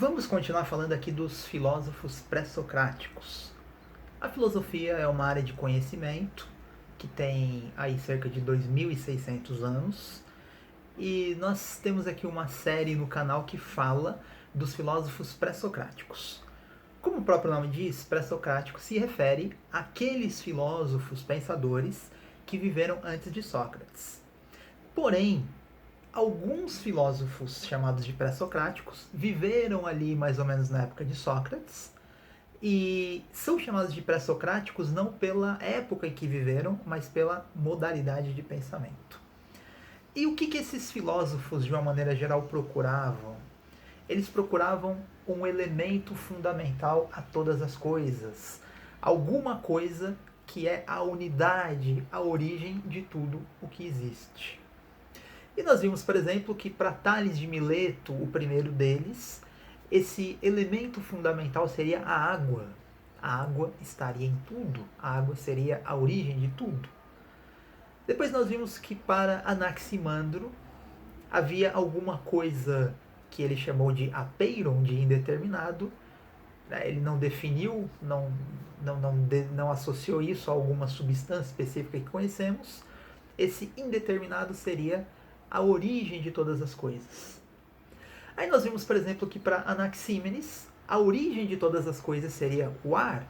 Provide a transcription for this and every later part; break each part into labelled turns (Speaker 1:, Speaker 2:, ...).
Speaker 1: Vamos continuar falando aqui dos filósofos pré-socráticos. A filosofia é uma área de conhecimento que tem aí cerca de 2.600 anos e nós temos aqui uma série no canal que fala dos filósofos pré-socráticos. Como o próprio nome diz, pré-socrático se refere àqueles filósofos pensadores que viveram antes de Sócrates. Porém, alguns filósofos chamados de pré-socráticos viveram ali mais ou menos na época de Sócrates e são chamados de pré-socráticos não pela época em que viveram, mas pela modalidade de pensamento. E o que esses filósofos, de uma maneira geral, procuravam? Eles procuravam um elemento fundamental a todas as coisas, alguma coisa que é a unidade, a origem de tudo o que existe. E nós vimos, por exemplo, que para Tales de Mileto, o primeiro deles, esse elemento fundamental seria a água. A água estaria em tudo, a água seria a origem de tudo. Depois nós vimos que para Anaximandro havia alguma coisa que ele chamou de apeiron, de indeterminado. Ele não definiu, não associou isso a alguma substância específica que conhecemos. Esse indeterminado seria a origem de todas as coisas. Aí nós vimos, por exemplo, que para Anaxímenes, a origem de todas as coisas seria o ar,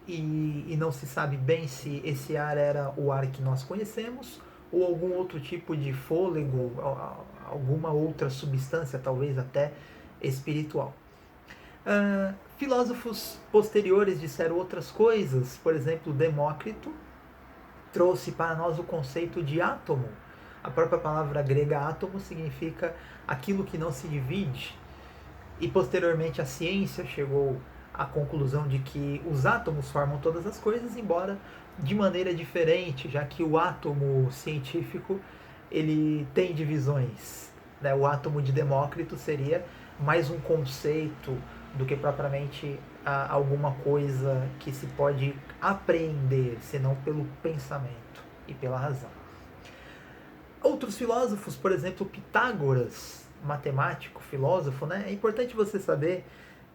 Speaker 1: e não se sabe bem se esse ar era o ar que nós conhecemos ou algum outro tipo de fôlego, alguma outra substância, talvez até espiritual. Filósofos posteriores disseram outras coisas, por exemplo, Demócrito trouxe para nós o conceito de átomo. A própria palavra grega átomo significa aquilo que não se divide. E posteriormente a ciência chegou à conclusão de que os átomos formam todas as coisas, embora de maneira diferente, já que o átomo científico ele tem divisões. O átomo de Demócrito seria mais um conceito do que propriamente alguma coisa que se pode apreender, senão pelo pensamento e pela razão. Outros filósofos, por exemplo, Pitágoras, matemático, filósofo, é importante você saber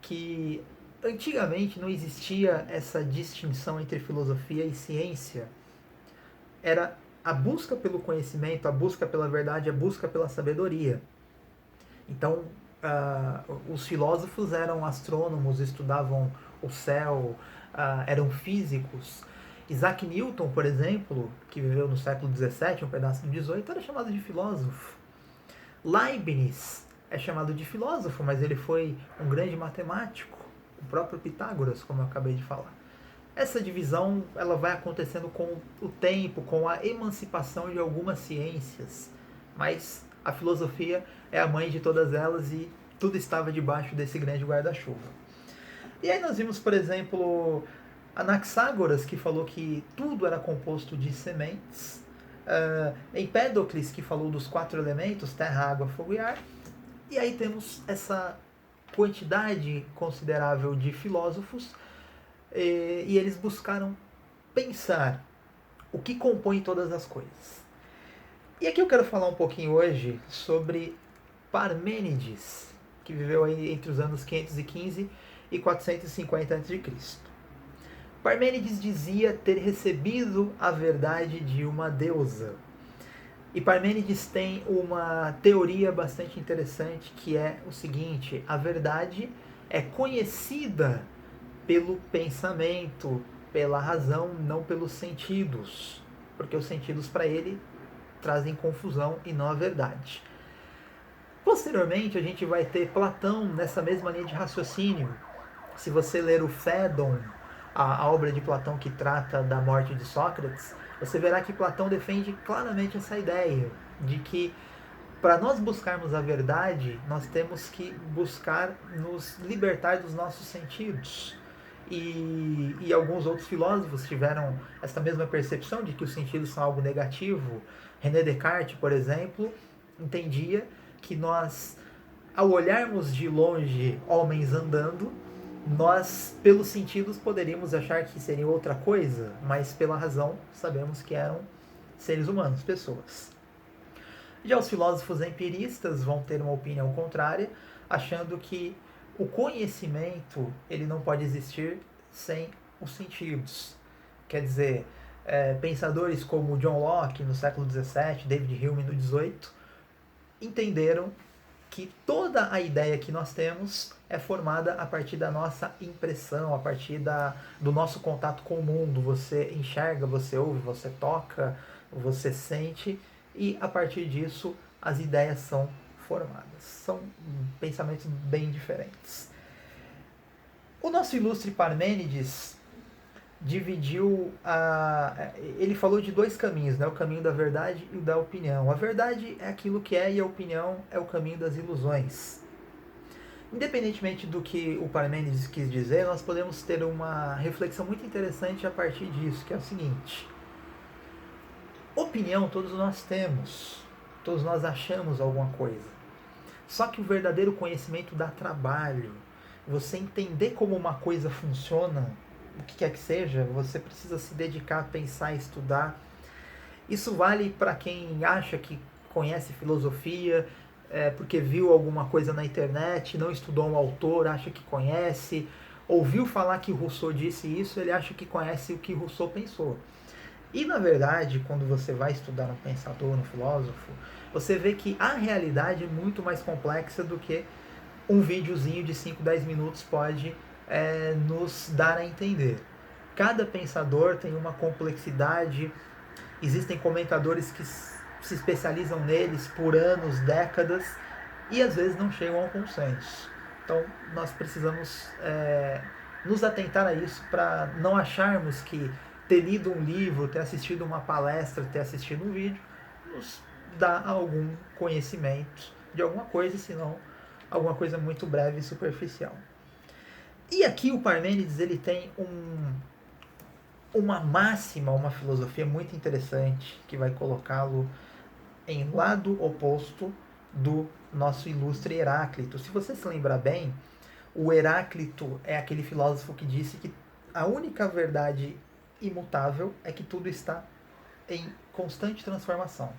Speaker 1: que antigamente não existia essa distinção entre filosofia e ciência. Era a busca pelo conhecimento, a busca pela verdade, a busca pela sabedoria. Então, os filósofos eram astrônomos, estudavam o céu, eram físicos. Isaac Newton, por exemplo, que viveu no século XVII, um pedaço do XVIII, era chamado de filósofo. Leibniz é chamado de filósofo, mas ele foi um grande matemático. O próprio Pitágoras, como eu acabei de falar. Essa divisão ela vai acontecendo com o tempo, com a emancipação de algumas ciências, mas a filosofia é a mãe de todas elas e tudo estava debaixo desse grande guarda-chuva. E aí nós vimos, por exemplo, Anaxágoras, que falou que tudo era composto de sementes, Empédocles, que falou dos 4 elementos, terra, água, fogo e ar. E aí temos essa quantidade considerável de filósofos, e eles buscaram pensar o que compõe todas as coisas. E aqui eu quero falar um pouquinho hoje sobre Parmênides, que viveu aí entre os anos 515 e 450 a.C. Parmênides dizia ter recebido a verdade de uma deusa. E Parmênides tem uma teoria bastante interessante, que é o seguinte: a verdade é conhecida pelo pensamento, pela razão, não pelos sentidos, porque os sentidos para ele trazem confusão e não a verdade. Posteriormente a gente vai ter Platão nessa mesma linha de raciocínio. Se você ler o Fédon, a obra de Platão que trata da morte de Sócrates, você verá que Platão defende claramente essa ideia de que para nós buscarmos a verdade, nós temos que buscar nos libertar dos nossos sentidos. E alguns outros filósofos tiveram essa mesma percepção de que os sentidos são algo negativo. René Descartes, por exemplo, entendia que nós, ao olharmos de longe homens andando, nós, pelos sentidos, poderíamos achar que seria outra coisa, mas pela razão sabemos que eram seres humanos, pessoas. Já os filósofos empiristas vão ter uma opinião contrária, achando que o conhecimento ele não pode existir sem os sentidos. Quer dizer, pensadores como John Locke no século XVII, David Hume no XVIII, entenderam que toda a ideia que nós temos é formada a partir da nossa impressão, a partir do nosso contato com o mundo. Você enxerga, você ouve, você toca, você sente, e a partir disso as ideias são formadas. São pensamentos bem diferentes. O nosso ilustre Parmênides ele falou de dois caminhos, né? O caminho da verdade e o da opinião. A verdade é aquilo que é e a opinião é o caminho das ilusões. Independentemente do que o Parmênides quis dizer, nós podemos ter uma reflexão muito interessante a partir disso, que é o seguinte: opinião todos nós temos, todos nós achamos alguma coisa. Só que o verdadeiro conhecimento dá trabalho. Você entender como uma coisa funciona, o que quer que seja, você precisa se dedicar a pensar, estudar. Isso vale para quem acha que conhece filosofia, porque viu alguma coisa na internet, não estudou um autor, acha que conhece, ouviu falar que Rousseau disse isso, ele acha que conhece o que Rousseau pensou. E na verdade, quando você vai estudar um pensador, um filósofo, você vê que a realidade é muito mais complexa do que um videozinho de 5, 10 minutos pode nos dar a entender. Cada pensador tem uma complexidade, existem comentadores que se especializam neles por anos, décadas, e às vezes não chegam ao consenso. Então nós precisamos nos atentar a isso para não acharmos que ter lido um livro, ter assistido uma palestra, ter assistido um vídeo nos dá algum conhecimento de alguma coisa, senão alguma coisa muito breve e superficial. E aqui o Parmênides ele tem uma máxima, uma filosofia muito interessante que vai colocá-lo em lado oposto do nosso ilustre Heráclito. Se você se lembrar bem, o Heráclito é aquele filósofo que disse que a única verdade imutável é que tudo está em constante transformação.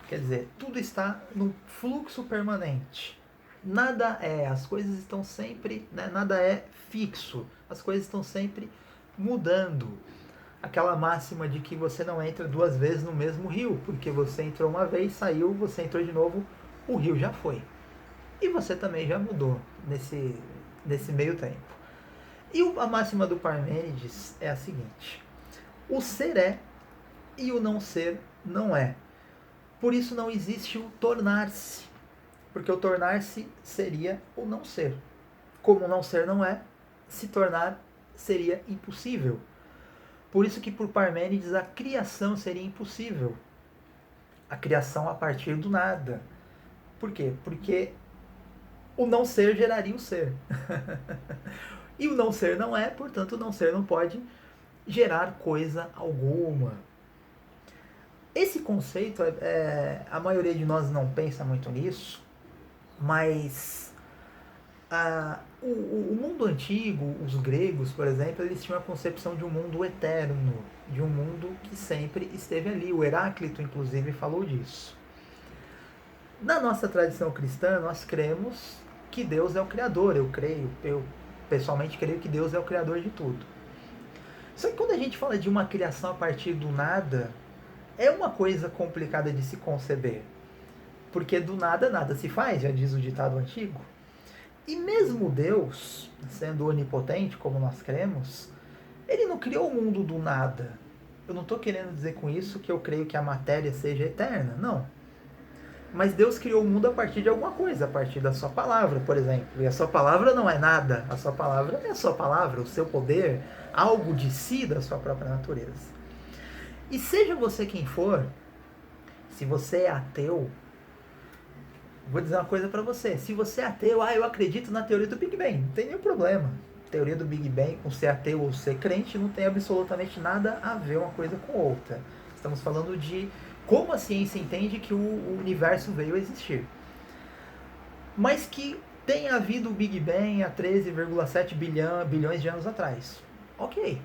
Speaker 1: Quer dizer, tudo está num fluxo permanente. Nada as coisas estão sempre, nada é fixo, as coisas estão sempre mudando. Aquela máxima de que você não entra duas vezes no mesmo rio, porque você entrou uma vez, saiu, você entrou de novo, o rio já foi. E você também já mudou nesse meio tempo. E a máxima do Parmênides é a seguinte: o ser é e o não ser não é. Por isso não existe o tornar-se, porque o tornar-se seria o não ser. Como o não ser não é, se tornar seria impossível. Por isso que por Parmênides a criação seria impossível. A criação a partir do nada. Por quê? Porque o não ser geraria o ser. E o não ser não é, portanto o não ser não pode gerar coisa alguma. Esse conceito, a maioria de nós não pensa muito nisso, mas o mundo antigo, os gregos, por exemplo, eles tinham a concepção de um mundo eterno, de um mundo que sempre esteve ali. O Heráclito, inclusive, falou disso. Na nossa tradição cristã, nós cremos que Deus é o Criador. Eu pessoalmente creio que Deus é o Criador de tudo. Só que quando a gente fala de uma criação a partir do nada, é uma coisa complicada de se conceber. Porque do nada, nada se faz, já diz o ditado antigo. E mesmo Deus, sendo onipotente, como nós cremos, ele não criou o mundo do nada. Eu não estou querendo dizer com isso que eu creio que a matéria seja eterna, não. Mas Deus criou o mundo a partir de alguma coisa, a partir da sua palavra, por exemplo. E a sua palavra não é nada, a sua palavra é a sua palavra, o seu poder, algo de si da sua própria natureza. E seja você quem for, se você é ateu, vou dizer uma coisa para você. Se você é ateu, eu acredito na teoria do Big Bang. Não tem nenhum problema. A teoria do Big Bang, com ser ateu ou ser crente, não tem absolutamente nada a ver uma coisa com outra. Estamos falando de como a ciência entende que o universo veio a existir. Mas que tenha havido o Big Bang há 13,7 bilhões de anos atrás. Ok.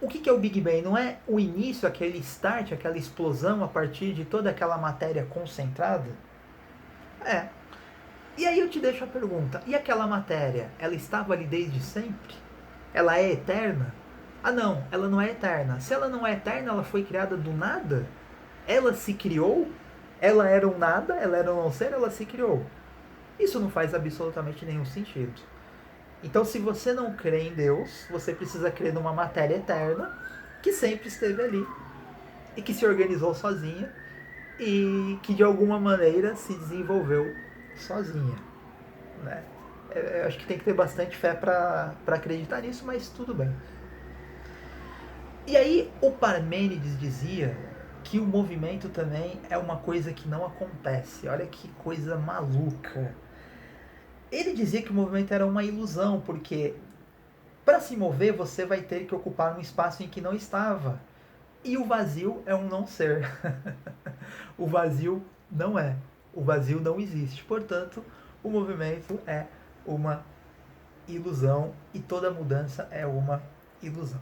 Speaker 1: O que é o Big Bang? Não é o início, aquele start, aquela explosão a partir de toda aquela matéria concentrada? É. E aí eu te deixo a pergunta, e aquela matéria, ela estava ali desde sempre? Ela é eterna? Ah não, ela não é eterna. Se ela não é eterna, ela foi criada do nada? Ela se criou? Ela era um nada, ela era um não ser, ela se criou. Isso não faz absolutamente nenhum sentido. Então, se você não crê em Deus, você precisa crer numa matéria eterna que sempre esteve ali e que se organizou sozinha e que de alguma maneira se desenvolveu sozinha, né? Eu acho que tem que ter bastante fé para acreditar nisso, mas tudo bem. E aí o Parmênides dizia que o movimento também é uma coisa que não acontece. Olha que coisa maluca. Ele dizia que o movimento era uma ilusão, porque para se mover você vai ter que ocupar um espaço em que não estava. E o vazio é um não ser. O vazio não é. O vazio não existe. Portanto, o movimento é uma ilusão e toda mudança é uma ilusão.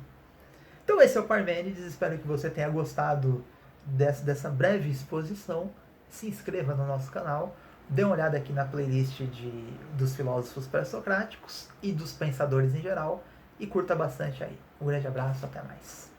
Speaker 1: Então esse é o Parmênides, espero que você tenha gostado dessa breve exposição. Se inscreva no nosso canal, dê uma olhada aqui na playlist dos filósofos pré-socráticos e dos pensadores em geral e curta bastante aí. Um grande abraço, até mais.